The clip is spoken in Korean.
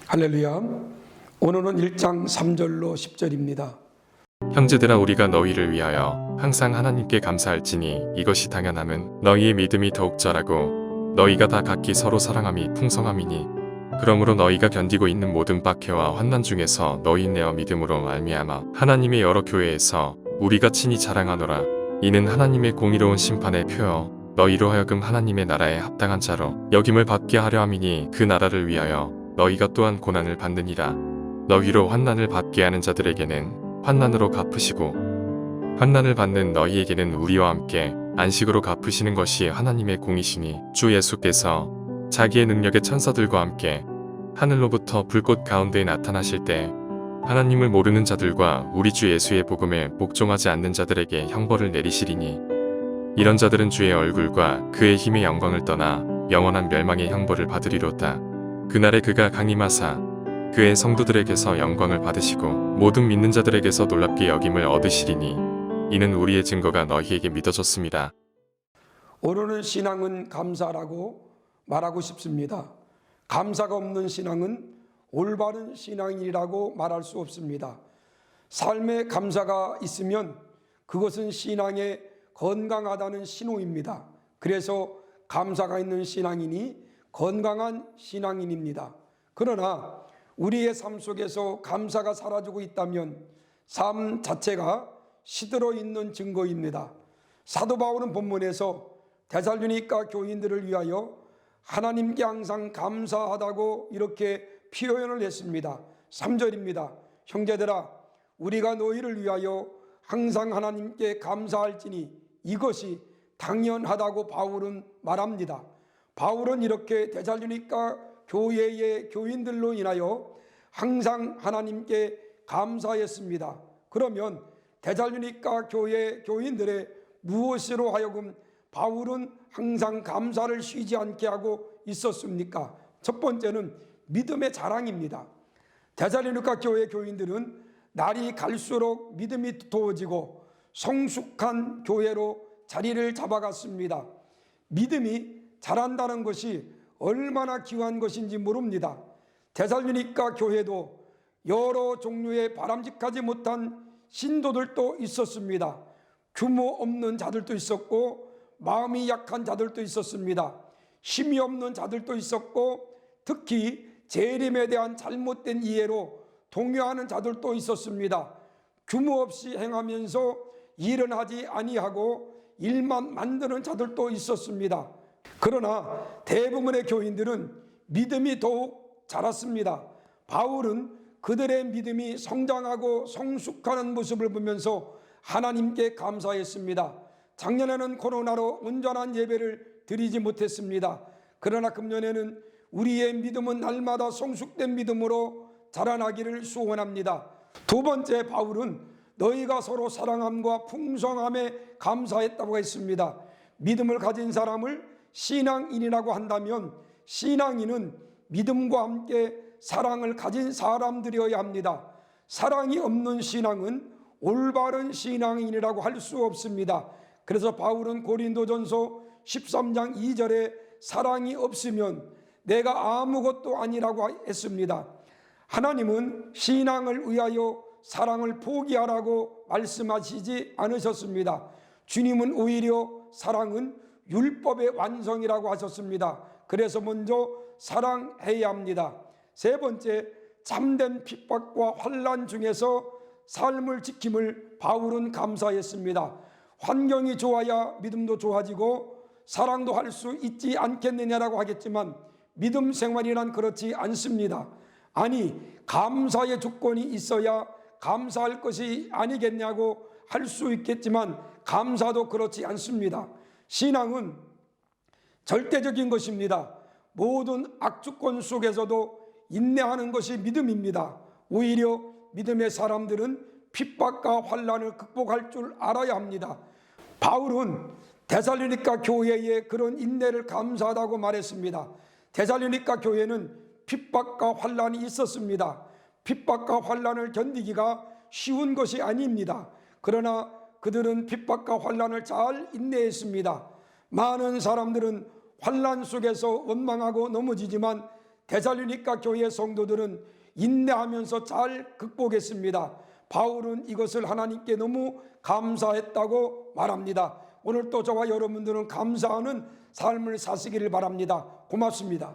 할렐루야. 오늘은 1장 3절로 10절입니다. 형제들아, 우리가 너희를 위하여 항상 하나님께 감사할지니 이것이 당연함은 너희의 믿음이 더욱 자라고 너희가 다 각기 서로 사랑함이 풍성함이니, 그러므로 너희가 견디고 있는 모든 박해와 환난 중에서 너희 인내와 믿음으로 말미암아 하나님의 여러 교회에서 우리가 친히 자랑하노라. 이는 하나님의 공의로운 심판의 표여 너희로 하여금 하나님의 나라에 합당한 자로 여김을 받게 하려 함이니, 그 나라를 위하여 너희가 또한 고난을 받느니라. 너희로 환난을 받게 하는 자들에게는 환난으로 갚으시고 환난을 받는 너희에게는 우리와 함께 안식으로 갚으시는 것이 하나님의 공이시니, 주 예수께서 자기의 능력의 천사들과 함께 하늘로부터 불꽃 가운데에 나타나실 때 하나님을 모르는 자들과 우리 주 예수의 복음에 복종하지 않는 자들에게 형벌을 내리시리니, 이런 자들은 주의 얼굴과 그의 힘의 영광을 떠나 영원한 멸망의 형벌을 받으리로다. 그날에 그가 강림하사 그의 성도들에게서 영광을 받으시고 모든 믿는 자들에게서 놀랍게 여김을 얻으시리니, 이는 우리의 증거가 너희에게 믿어졌습니다. 오늘은 신앙은 감사라고 말하고 싶습니다. 감사가 없는 신앙은 올바른 신앙이라고 말할 수 없습니다. 삶에 감사가 있으면 그것은 신앙에 건강하다는 신호입니다. 그래서 감사가 있는 신앙인이 건강한 신앙인입니다. 그러나 우리의 삶 속에서 감사가 사라지고 있다면 삶 자체가 시들어 있는 증거입니다. 사도 바울은 본문에서 데살로니가 교인들을 위하여 하나님께 항상 감사하다고 이렇게 표현을 했습니다. 3절입니다. 형제들아, 우리가 너희를 위하여 항상 하나님께 감사할지니 이것이 당연하다고 바울은 말합니다. 바울은 이렇게 데살로니가 교회의 교인들로 인하여 항상 하나님께 감사했습니다. 그러면 데살로니가 교회 교인들의 무엇으로 하여금 바울은 항상 감사를 쉬지 않게 하고 있었습니까? 첫 번째는 믿음의 자랑입니다. 데살로니가 교회 교인들은 날이 갈수록 믿음이 두터워지고 성숙한 교회로 자리를 잡아갔습니다. 믿음이 자란다는 것이 얼마나 귀한 것인지 모릅니다. 데살로니가 교회도 여러 종류의 바람직하지 못한 신도들도 있었습니다. 규모 없는 자들도 있었고 마음이 약한 자들도 있었습니다. 힘이 없는 자들도 있었고 특히 재림에 대한 잘못된 이해로 동요하는 자들도 있었습니다. 규모 없이 행하면서 일은 하지 아니하고 일만 만드는 자들도 있었습니다. 그러나 대부분의 교인들은 믿음이 더욱 자랐습니다. 바울은 그들의 믿음이 성장하고 성숙하는 모습을 보면서 하나님께 감사했습니다. 작년에는 코로나로 온전한 예배를 드리지 못했습니다. 그러나 금년에는 우리의 믿음은 날마다 성숙된 믿음으로 자라나기를 소원합니다. 두 번째, 바울은 너희가 서로 사랑함과 풍성함에 감사했다고 했습니다. 믿음을 가진 사람을 신앙인이라고 한다면 신앙인은 믿음과 함께 사랑을 가진 사람들이어야 합니다. 사랑이 없는 신앙은 올바른 신앙인이라고 할 수 없습니다. 그래서 바울은 고린도전서 13장 2절에 사랑이 없으면 내가 아무것도 아니라고 했습니다. 하나님은 신앙을 위하여 사랑을 포기하라고 말씀하시지 않으셨습니다. 주님은 오히려 사랑은 율법의 완성이라고 하셨습니다. 그래서 먼저 사랑해야 합니다. 세 번째, 참된 핍박과 환난 중에서 삶을 지킴을 바울은 감사했습니다. 환경이 좋아야 믿음도 좋아지고 사랑도 할 수 있지 않겠느냐라고 하겠지만 믿음 생활이란 그렇지 않습니다. 아니, 감사의 조건이 있어야 감사할 것이 아니겠냐고 할 수 있겠지만 감사도 그렇지 않습니다. 신앙은 절대적인 것입니다. 모든 악조건 속에서도 인내하는 것이 믿음입니다. 오히려 믿음의 사람들은 핍박과 환난을 극복할 줄 알아야 합니다. 바울은 데살로니가 교회에 그런 인내를 감사하다고 말했습니다. 데살로니가 교회는 핍박과 환난이 있었습니다. 핍박과 환난을 견디기가 쉬운 것이 아닙니다. 그러나 그들은 핍박과 환난을 잘 인내했습니다. 많은 사람들은 환난 속에서 원망하고 넘어지지만 데살로니가 교회 성도들은 인내하면서 잘 극복했습니다. 바울은 이것을 하나님께 너무 감사했다고 말합니다. 오늘 또 저와 여러분들은 감사하는 삶을 사시기를 바랍니다. 고맙습니다.